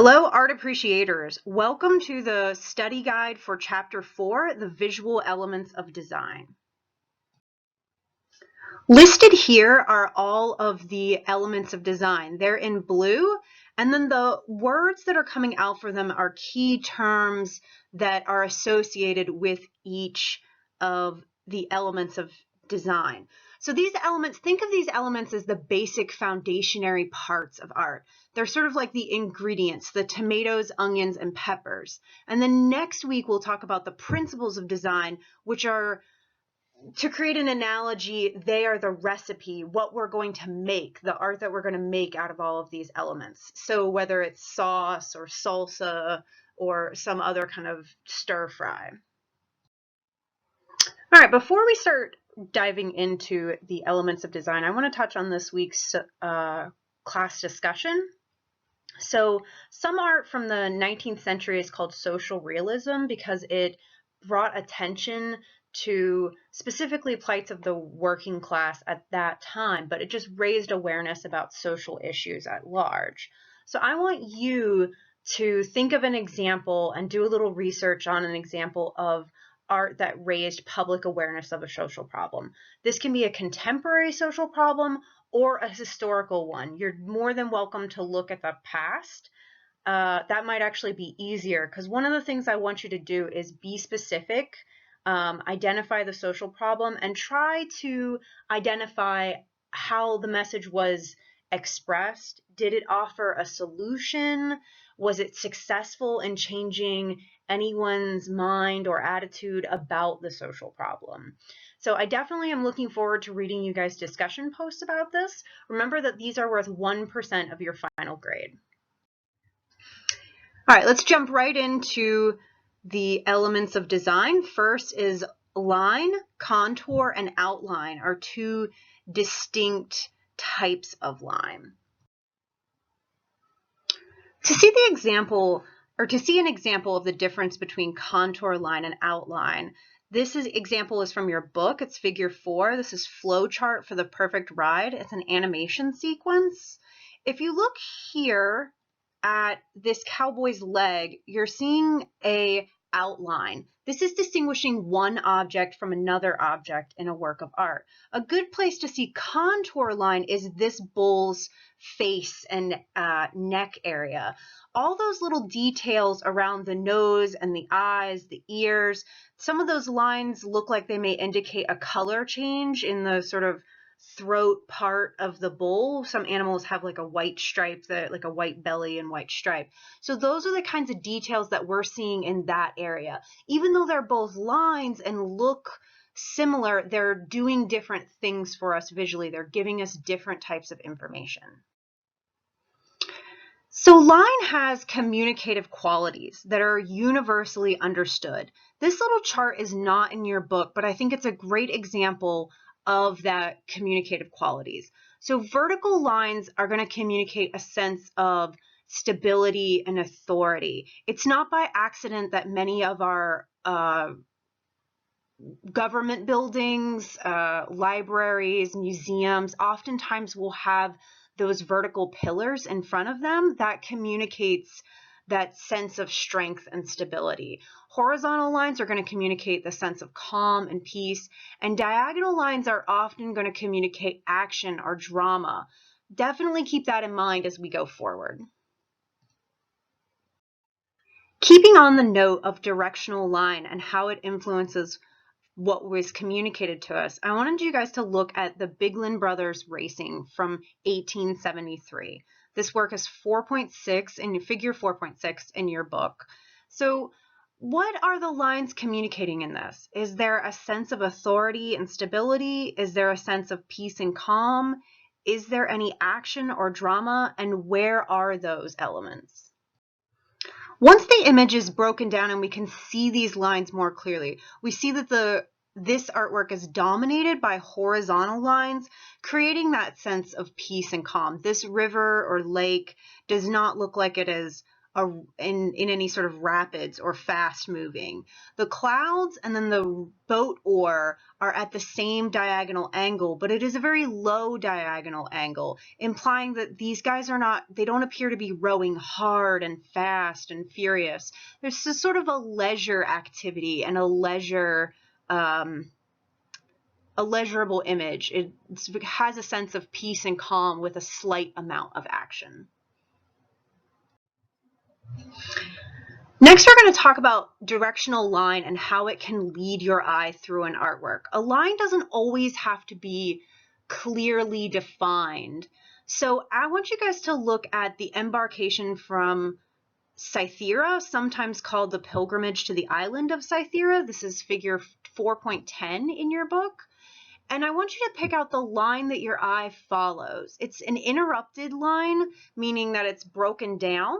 Hello, art appreciators. Welcome to the study guide for Chapter 4, the visual elements of design. Listed here are all of the elements of design. They're in blue, and then the words that are coming out for them are key terms that are associated with each of the elements of design. So these elements, think of these elements as the basic foundationary parts of art. They're sort of like the ingredients, the tomatoes, onions, and peppers. And then next week, we'll talk about the principles of design, which are, to create an analogy, they are the recipe, what we're going to make, the art that we're going to make out of all of these elements. So whether it's sauce or salsa or some other kind of stir fry. All right, before we start diving into the elements of design, I want to touch on this week's class discussion. So some art from the 19th century is called social realism because it brought attention to specifically plights of the working class at that time, but it just raised awareness about social issues at large. So I want you to think of an example and do a little research on an example of art that raised public awareness of a social problem. This can be a contemporary social problem or a historical one. You're more than welcome to look at the past. That might actually be easier because one of the things I want you to do is be specific, identify the social problem, and try to identify how the message was expressed. Did it offer a solution? Was it successful in changing anyone's mind or attitude about the social problem? So I definitely am looking forward to reading you guys' discussion posts about this. Remember that these are worth 1% of your final grade. All right, let's jump right into the elements of design. First is line, contour, and outline are two distinct types of line. To see the example, or to see an example of the difference between contour, line, and outline, this example is from your book. It's figure 4. This is Flowchart for the Perfect Ride. It's an animation sequence. If you look here at this cowboy's leg, you're seeing a outline. This is distinguishing one object from another object in a work of art. A good place to see contour line is this bull's face and neck area. All those little details around the nose and the eyes, the ears, some of those lines look like they may indicate a color change in the sort of throat part of the bull. Some animals have like a white stripe, like a white belly and white stripe. So those are the kinds of details that we're seeing in that area. Even though they're both lines and look similar, they're doing different things for us visually. They're giving us different types of information. So line has communicative qualities that are universally understood. This little chart is not in your book, but I think it's a great example of that communicative qualities. So vertical lines are going to communicate a sense of stability and authority. It's not by accident that many of our government buildings, libraries, museums, oftentimes will have those vertical pillars in front of them that communicates that sense of strength and stability. Horizontal lines are going to communicate the sense of calm and peace, and diagonal lines are often going to communicate action or drama. Definitely keep that in mind as we go forward. Keeping on the note of directional line and how it influences what was communicated to us, I wanted you guys to look at the Biglin Brothers Racing from 1873. This work is 4.6 in figure 4.6 in your book. So what are the lines communicating in this? Is there a sense of authority and stability? Is there a sense of peace and calm? Is there any action or drama? And where are those elements? Once the image is broken down and we can see these lines more clearly, we see that this artwork is dominated by horizontal lines, creating that sense of peace and calm. This river or lake does not look like it is in any sort of rapids or fast moving. The clouds and then the boat oar are at the same diagonal angle, but it is a very low diagonal angle, implying that these guys they don't appear to be rowing hard and fast and furious. There's this sort of a leisure activity and a leisurable image. It has a sense of peace and calm with a slight amount of action. Next, we're going to talk about directional line and how it can lead your eye through an artwork. A line doesn't always have to be clearly defined. So I want you guys to look at the embarkation from Cythera, sometimes called the pilgrimage to the island of Cythera. This is figure 4.10 in your book. And I want you to pick out the line that your eye follows. It's an interrupted line, meaning that it's broken down.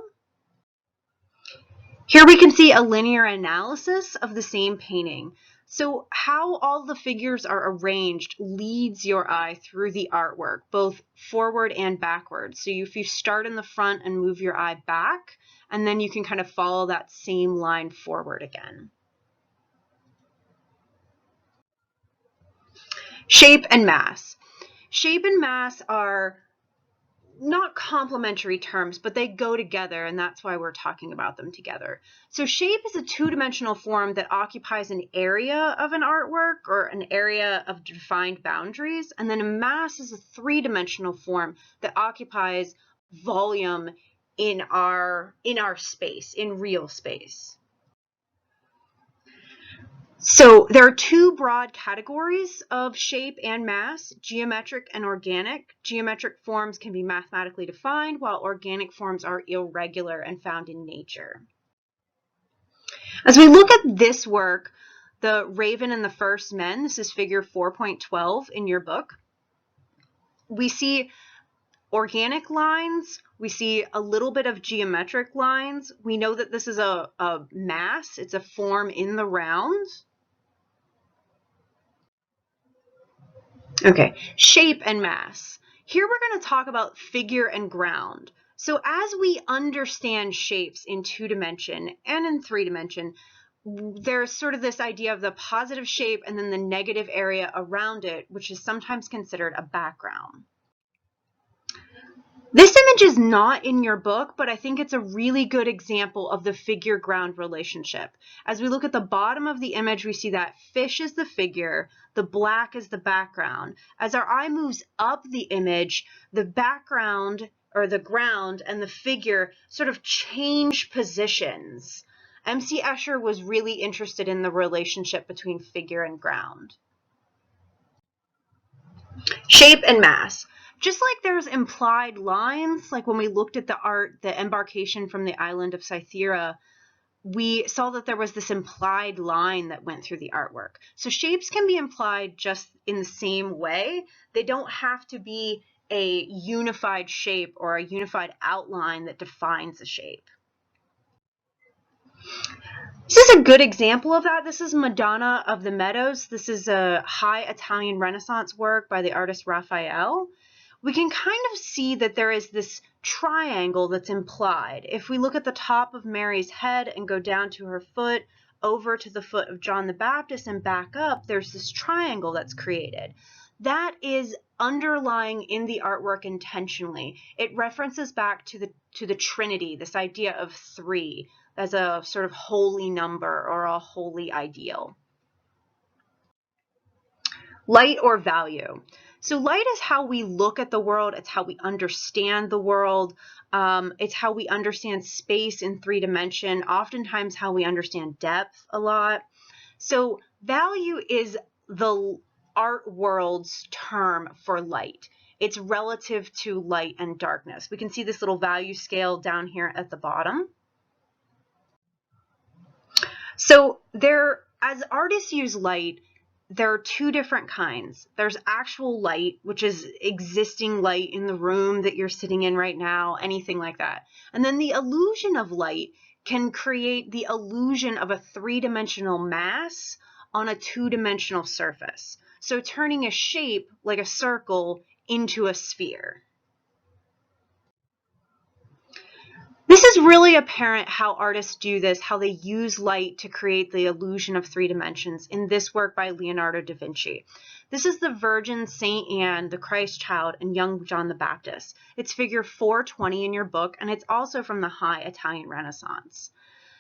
Here we can see a linear analysis of the same painting. So how all the figures are arranged leads your eye through the artwork, both forward and backward. So if you start in the front and move your eye back, and then you can kind of follow that same line forward again. Shape and mass. Shape and mass are not complementary terms, but they go together, and that's why we're talking about them together. So shape is a two-dimensional form that occupies an area of an artwork or an area of defined boundaries, and then a mass is a three-dimensional form that occupies volume in our space, in real space. So there are two broad categories of shape and mass, geometric and organic. Geometric forms can be mathematically defined, while organic forms are irregular and found in nature. As we look at this work, The Raven and the First Men, this is figure 4.12 in your book, we see organic lines, we see a little bit of geometric lines. We know that this is a mass, it's a form in the round. Okay, shape and mass. Here we're going to talk about figure and ground. So as we understand shapes in 2-dimension and in 3-dimension, there's sort of this idea of the positive shape and then the negative area around it, which is sometimes considered a background. This image is not in your book, but I think it's a really good example of the figure-ground relationship. As we look at the bottom of the image, we see that fish is the figure, the black is the background. As our eye moves up the image, the background or the ground and the figure sort of change positions. M.C. Escher was really interested in the relationship between figure and ground. Shape and mass. Just like there's implied lines, like when we looked at the art, the embarkation from the island of Cythera, we saw that there was this implied line that went through the artwork. So shapes can be implied just in the same way. They don't have to be a unified shape or a unified outline that defines a shape. This is a good example of that. This is Madonna of the Meadows. This is a high Italian Renaissance work by the artist Raphael. We can kind of see that there is this triangle that's implied. If we look at the top of Mary's head and go down to her foot, over to the foot of John the Baptist and back up, there's this triangle that's created. That is underlying in the artwork intentionally. It references back to the Trinity, this idea of 3 as a sort of holy number or a holy ideal. Light or value. So light is how we look at the world. It's how we understand the world. It's how we understand space in 3-dimension, oftentimes how we understand depth a lot. So value is the art world's term for light. It's relative to light and darkness. We can see this little value scale down here at the bottom. So as artists use light, there are 2 different kinds. There's actual light, which is existing light in the room that you're sitting in right now, anything like that. And then the illusion of light can create the illusion of a 3-dimensional mass on a 2-dimensional surface. So turning a shape like a circle into a sphere. This is is really apparent how artists do this, how they use light to create the illusion of 3 dimensions in this work by Leonardo da Vinci. This is the Virgin, Saint Anne, the Christ Child, and young John the Baptist. It's figure 420 in your book, and it's also from the High Italian Renaissance.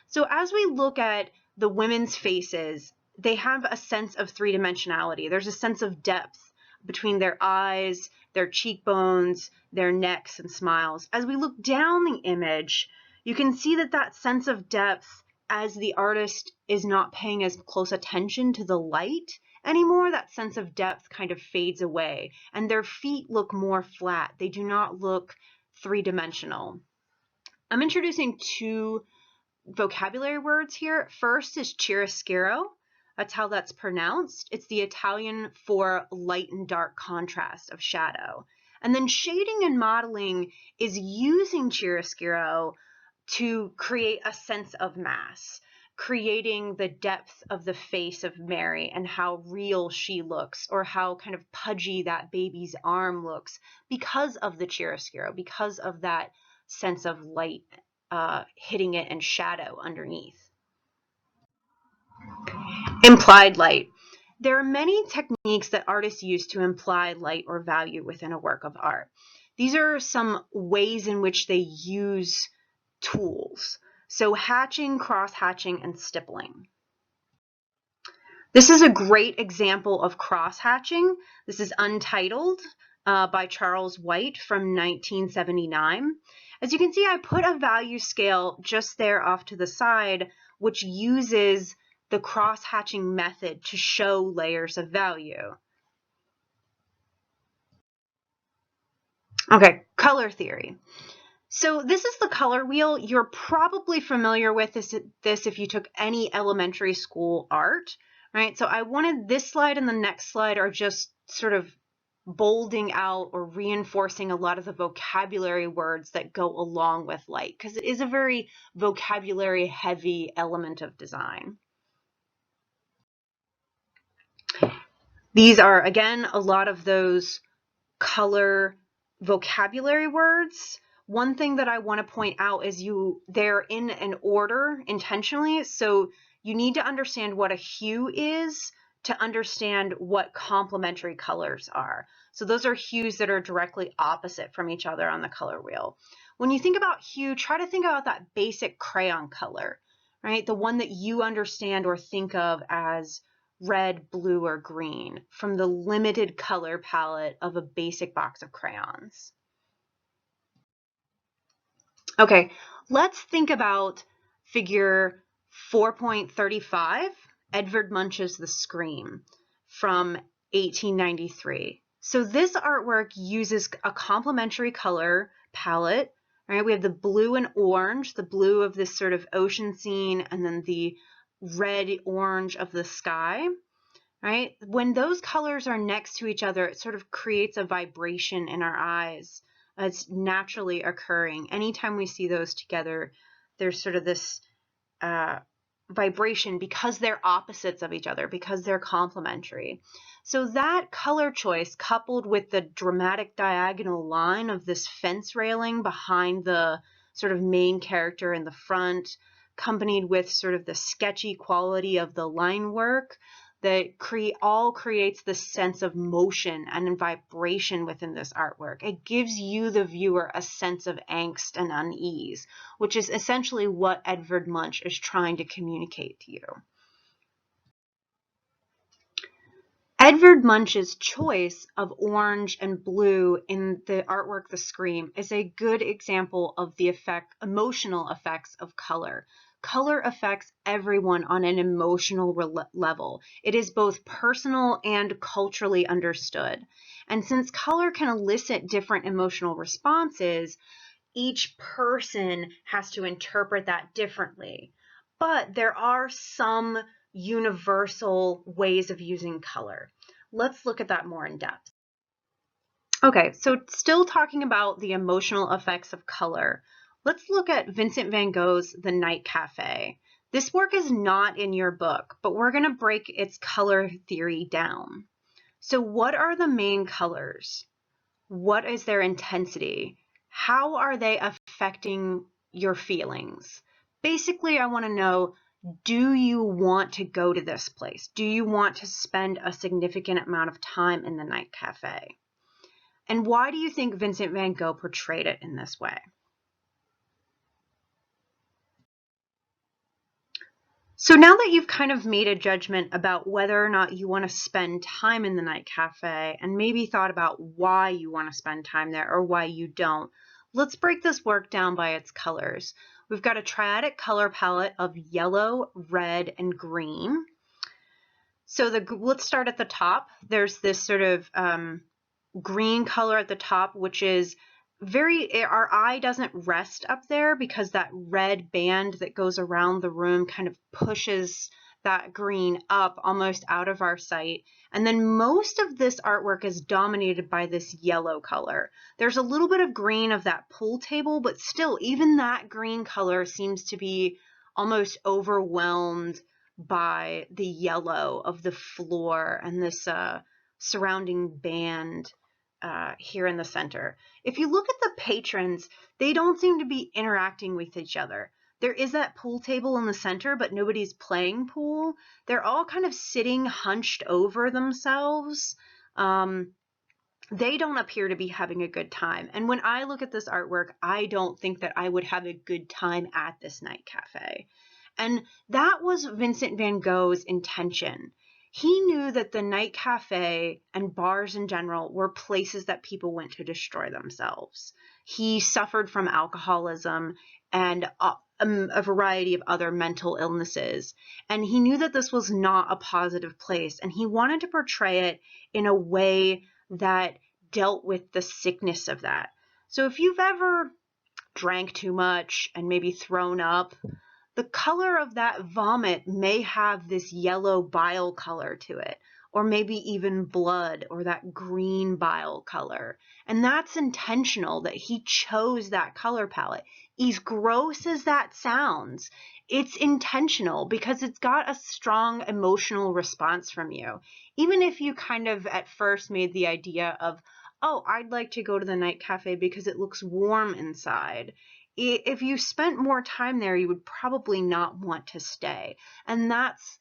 So as we look at the women's faces, they have a sense of 3-dimensionality. There's a sense of depth between their eyes, their cheekbones, their necks, and smiles. As we look down the image, you can see that sense of depth, as the artist is not paying as close attention to the light anymore, that sense of depth kind of fades away, and their feet look more flat. They do not look 3-dimensional. I'm introducing 2 vocabulary words here. First is chiaroscuro. That's how that's pronounced. It's the Italian for light and dark contrast of shadow. And then shading and modeling is using chiaroscuro to create a sense of mass, creating the depth of the face of Mary and how real she looks, or how kind of pudgy that baby's arm looks because of the chiaroscuro, because of that sense of light hitting it and shadow underneath. Implied light. There are many techniques that artists use to imply light or value within a work of art. These are some ways in which they use tools. So hatching, cross-hatching, and stippling. This is a great example of cross-hatching. This is Untitled by Charles White from 1979. As you can see, I put a value scale just there off to the side, which uses the cross-hatching method to show layers of value. Okay, color theory. So this is the color wheel. You're probably familiar with this if you took any elementary school art, right? So I wanted this slide and the next slide are just sort of bolding out or reinforcing a lot of the vocabulary words that go along with light, because it is a very vocabulary heavy element of design. These are, again, a lot of those color vocabulary words. One thing that I want to point out is they're in an order intentionally, so you need to understand what a hue is to understand what complementary colors are. So those are hues that are directly opposite from each other on the color wheel. When you think about hue, try to think about that basic crayon color, right? The one that you understand or think of as red, blue, or green from the limited color palette of a basic box of crayons. Okay, let's think about figure 4.35, Edvard Munch's The Scream from 1893. So this artwork uses a complementary color palette, right? We have the blue and orange, the blue of this sort of ocean scene, and then the red orange of the sky, right? When those colors are next to each other, it sort of creates a vibration in our eyes. It's naturally occurring. Anytime we see those together, there's sort of this vibration because they're opposites of each other, because they're complementary. So that color choice, coupled with the dramatic diagonal line of this fence railing behind the sort of main character in the front, accompanied with sort of the sketchy quality of the line work, that all creates this sense of motion and vibration within this artwork. It gives you, the viewer, a sense of angst and unease, which is essentially what Edvard Munch is trying to communicate to you. Edvard Munch's choice of orange and blue in the artwork The Scream is a good example of the emotional effects of color. Color affects everyone on an emotional level. It is both personal and culturally understood. And since color can elicit different emotional responses, each person has to interpret that differently. But there are some universal ways of using color. Let's look at that more in depth. Okay, so still talking about the emotional effects of color. Let's look at Vincent van Gogh's The Night Cafe. This work is not in your book, but we're going to break its color theory down. So what are the main colors? What is their intensity? How are they affecting your feelings. Basically, I want to know, do you want to go to this place? Do you want to spend a significant amount of time in the night cafe? And why do you think Vincent van Gogh portrayed it in this way? So now that you've kind of made a judgment about whether or not you want to spend time in the night cafe and maybe thought about why you want to spend time there or why you don't, let's break this work down by its colors. We've got a triadic color palette of yellow, red, and green. So let's start at the top. There's this sort of green color at the top, which is our eye doesn't rest up there because that red band that goes around the room kind of pushes that green up almost out of our sight. And then most of this artwork is dominated by this yellow color. There's a little bit of green of that pool table, but still, even that green color seems to be almost overwhelmed by the yellow of the floor and this surrounding band here in the center. If you look at the patrons, they don't seem to be interacting with each other. There is that pool table in the center, but nobody's playing pool. They're all kind of sitting hunched over themselves. They don't appear to be having a good time. And when I look at this artwork, I don't think that I would have a good time at this night cafe. And that was Vincent van Gogh's intention. He knew that the night cafe and bars in general were places that people went to destroy themselves. He suffered from alcoholism and a variety of other mental illnesses. And he knew that this was not a positive place. And he wanted to portray it in a way that dealt with the sickness of that. So if you've ever drank too much and maybe thrown up, the color of that vomit may have this yellow bile color to it, or maybe even blood or that green bile color. And that's intentional that he chose that color palette. As gross as that sounds, it's intentional because it's got a strong emotional response from you. Even if you kind of at first made the idea of, oh, I'd like to go to the night cafe because it looks warm inside. If you spent more time there, you would probably not want to stay. And that's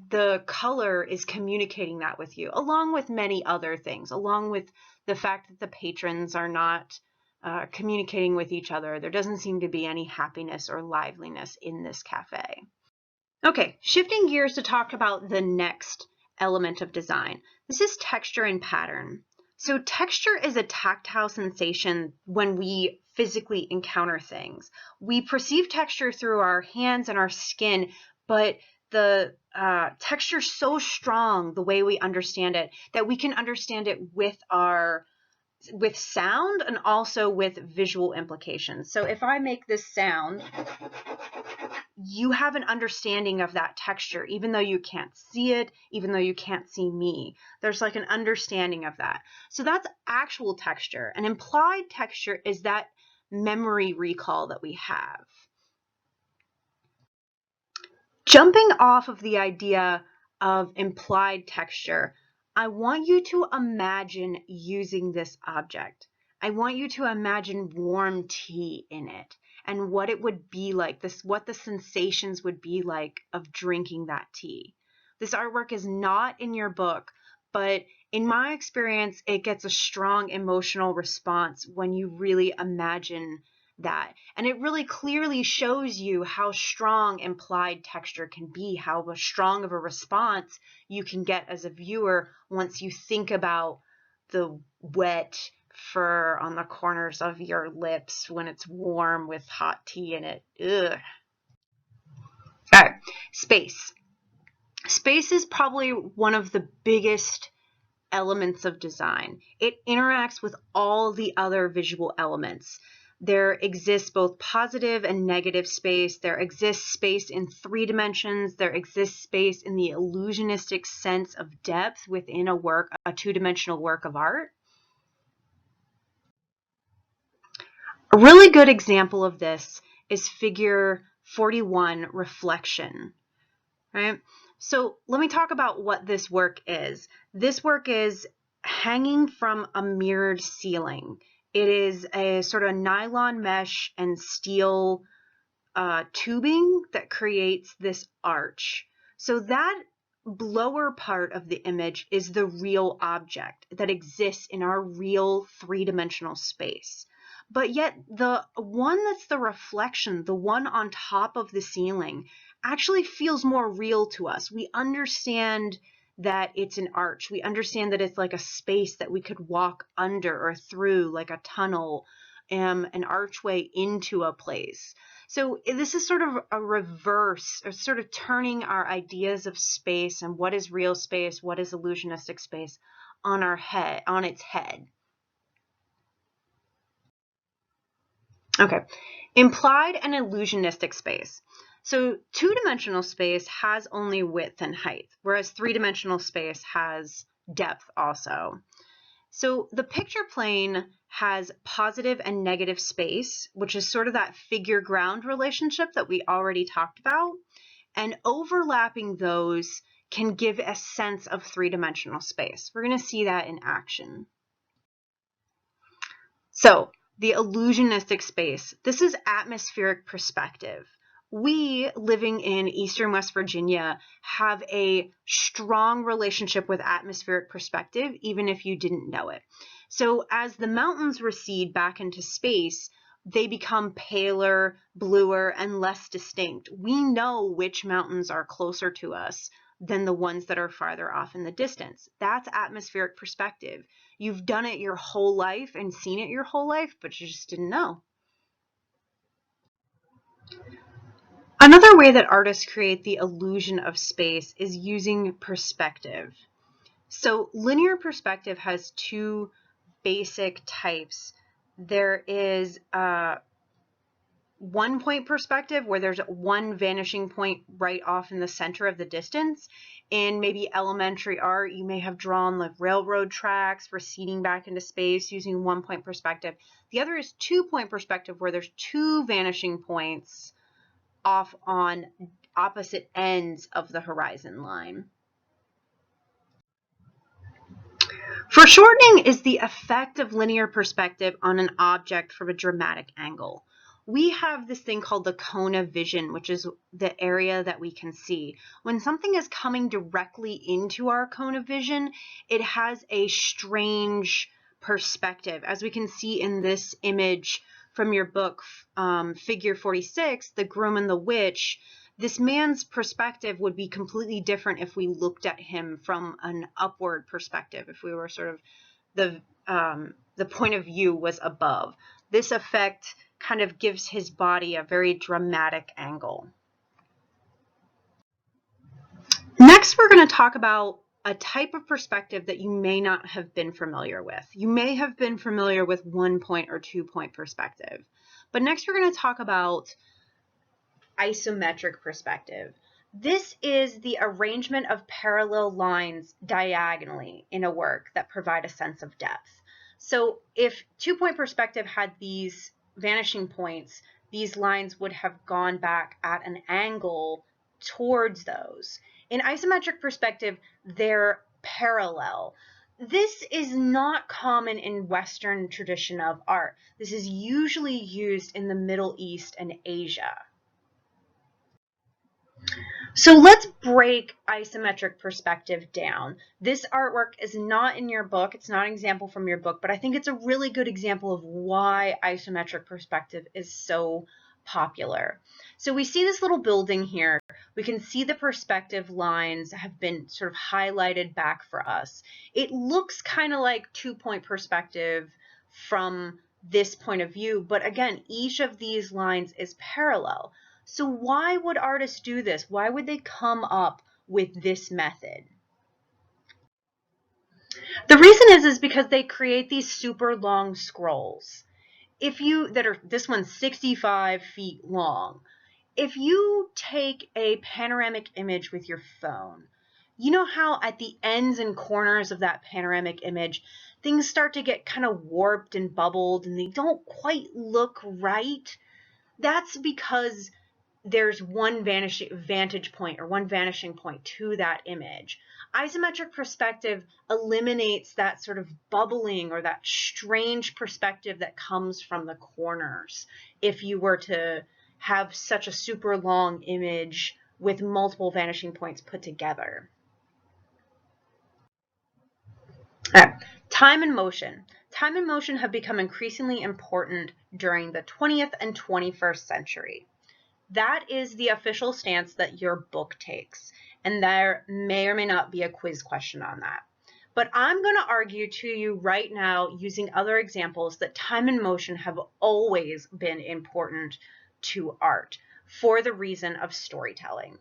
the color is communicating that with you, along with many other things, along with the fact that the patrons are not communicating with each other. There doesn't seem to be any happiness or liveliness in this cafe. Okay, shifting gears to talk about the next element of design. This is texture and pattern. So texture is a tactile sensation when we physically encounter things. We perceive texture through our hands and our skin, but the texture is so strong, the way we understand it, that we can understand it with sound and also with visual implications. So if I make this sound, you have an understanding of that texture, even though you can't see it, even though you can't see me. There's like an understanding of that. So that's actual texture. An implied texture is that memory recall that we have. Jumping off of the idea of implied texture, I want you to imagine using this object. I want you to imagine warm tea in it and what it would be like, what the sensations would be like of drinking that tea. This artwork is not in your book, but in my experience, it gets a strong emotional response when you really imagine that. And it really clearly shows you how strong implied texture can be, how strong of a response you can get as a viewer once you think about the wet fur on the corners of your lips when it's warm with hot tea in it. Ugh. All right, space. Space is probably one of the biggest elements of design. It interacts with all the other visual elements. There exists both positive and negative space. There exists space in 3 dimensions. There exists space in the illusionistic sense of depth within a 2-dimensional work of art. A really good example of this is figure 41, reflection, right? So let me talk about what this work is. This work is hanging from a mirrored ceiling. It is a sort of nylon mesh and steel tubing that creates this arch. So that lower part of the image is the real object that exists in our real three-dimensional space. But yet the one that's the reflection, the one on top of the ceiling, actually feels more real to us. We understand that it's an arch. We understand that it's like a space that we could walk under or through, like a tunnel, an archway into a place. So this is sort of a reverse, or sort of turning our ideas of space and what is real space, what is illusionistic space, on its head. Okay, implied and illusionistic space. So two-dimensional space has only width and height, whereas three-dimensional space has depth also. So the picture plane has positive and negative space, which is sort of that figure-ground relationship that we already talked about. And overlapping those can give a sense of three-dimensional space. We're going to see that in action. So the illusionistic space, this is atmospheric perspective. We, living in Eastern West Virginia, have a strong relationship with atmospheric perspective, even if you didn't know it. So as the mountains recede back into space, they become paler, bluer, and less distinct. We know which mountains are closer to us than the ones that are farther off in the distance. That's atmospheric perspective. You've done it your whole life and seen it your whole life, but you just didn't know. Another way that artists create the illusion of space is using perspective. So linear perspective has two basic types. There is one-point perspective, where there's one vanishing point right off in the center of the distance. In maybe elementary art, you may have drawn like railroad tracks receding back into space using one-point perspective. The other is two-point perspective, where there's two vanishing points off on opposite ends of the horizon line. Foreshortening is the effect of linear perspective on an object from a dramatic angle. We have this thing called the cone of vision, which is the area that we can see. When something is coming directly into our cone of vision, it has a strange perspective. As we can see in this image from your book, Figure 46, The Groom and the Witch, this man's perspective would be completely different if we looked at him from an upward perspective, if we were sort of the point of view was above. This effect kind of gives his body a very dramatic angle. Next, we're going to talk about a type of perspective that you may not have been familiar with. You may have been familiar with one-point or two-point perspective. But next, we're going to talk about isometric perspective. This is the arrangement of parallel lines diagonally in a work that provide a sense of depth. So if two-point perspective had these vanishing points, these lines would have gone back at an angle towards those. In isometric perspective, they're parallel. This is not common in Western tradition of art. This is usually used in the Middle East and Asia. So let's break isometric perspective down. This artwork is not in your book. It's not an example from your book, but I think it's a really good example of why isometric perspective is so popular. So we see this little building here. We can see the perspective lines have been sort of highlighted back for us. It looks kind of like two-point perspective from this point of view, but again, each of these lines is parallel. So why would artists do this? Why would they come up with this method? The reason is because they create these super long scrolls. This one's 65 feet long. If you take a panoramic image with your phone, you know how at the ends and corners of that panoramic image, things start to get kind of warped and bubbled and they don't quite look right? That's because there's one vantage point or one vanishing point to that image. Isometric perspective eliminates that sort of bubbling or that strange perspective that comes from the corners if you were to have such a super long image with multiple vanishing points put together. All right. Time and motion. Time and motion have become increasingly important during the 20th and 21st century. That is the official stance that your book takes, and there may or may not be a quiz question on that. But I'm going to argue to you right now, using other examples, that time and motion have always been important to art for the reason of storytelling.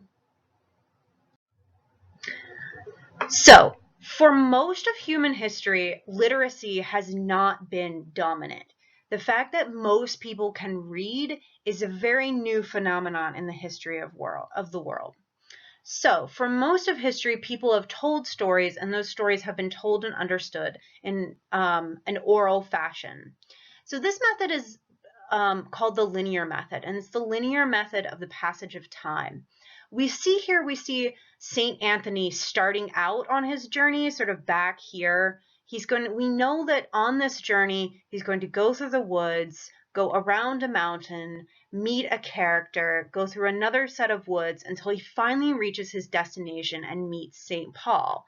So, for most of human history, literacy has not been dominant. The fact that most people can read is a very new phenomenon in the history of the world. So, for most of history, people have told stories, and those stories have been told and understood in an oral fashion. So this method is called the linear method, and it's the linear method of the passage of time. We see St. Anthony starting out on his journey, sort of back here. We know that on this journey, he's going to go through the woods, go around a mountain, meet a character, go through another set of woods until he finally reaches his destination and meets St. Paul.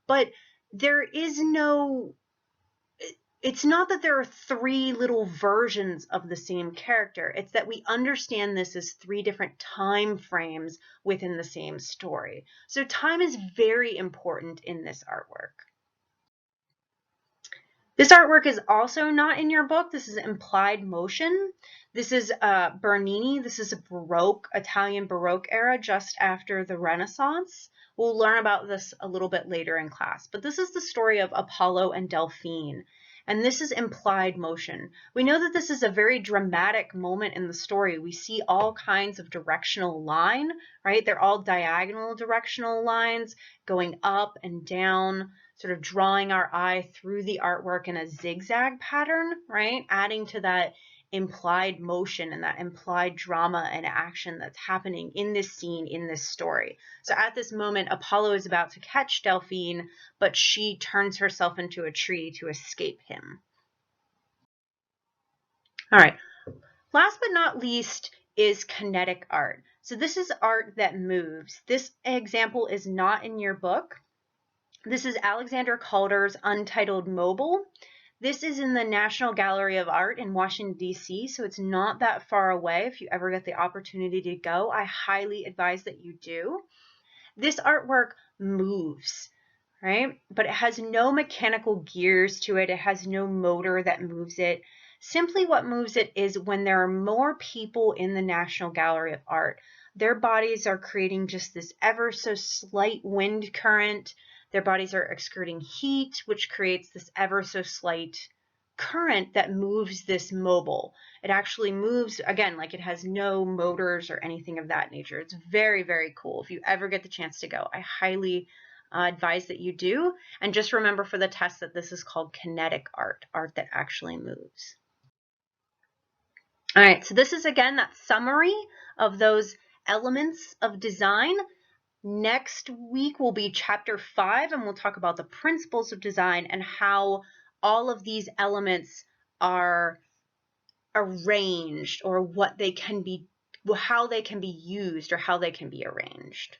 But it's not that there are three little versions of the same character. It's that we understand this as three different time frames within the same story. So time is very important in this artwork. This artwork is also not in your book. This is Implied Motion. This is Bernini. This is a Italian Baroque era, just after the Renaissance. We'll learn about this a little bit later in class. But this is the story of Apollo and Delphine. And this is Implied Motion. We know that this is a very dramatic moment in the story. We see all kinds of directional line, right? They're all diagonal directional lines going up and down, sort of drawing our eye through the artwork in a zigzag pattern, right? Adding to that implied motion and that implied drama and action that's happening in this scene, in this story. So at this moment, Apollo is about to catch Delphine, but she turns herself into a tree to escape him. All right. Last but not least is kinetic art. So this is art that moves. This example is not in your book. This is Alexander Calder's Untitled Mobile. This is in the National Gallery of Art in Washington, D.C., so it's not that far away. If you ever get the opportunity to go, I highly advise that you do. This artwork moves, right? But it has no mechanical gears to it. It has no motor that moves it. Simply what moves it is when there are more people in the National Gallery of Art. Their bodies are creating just this ever so slight wind current. Their bodies are excreting heat, which creates this ever so slight current that moves this mobile. It actually moves, again, like it has no motors or anything of that nature. It's very, very cool. If you ever get the chance to go, I highly advise that you do. And just remember for the test that this is called kinetic art, art that actually moves. All right, so this is, again, that summary of those elements of design. Next week will be chapter 5, and we'll talk about the principles of design and how all of these elements are arranged, or how they can be used, or how they can be arranged.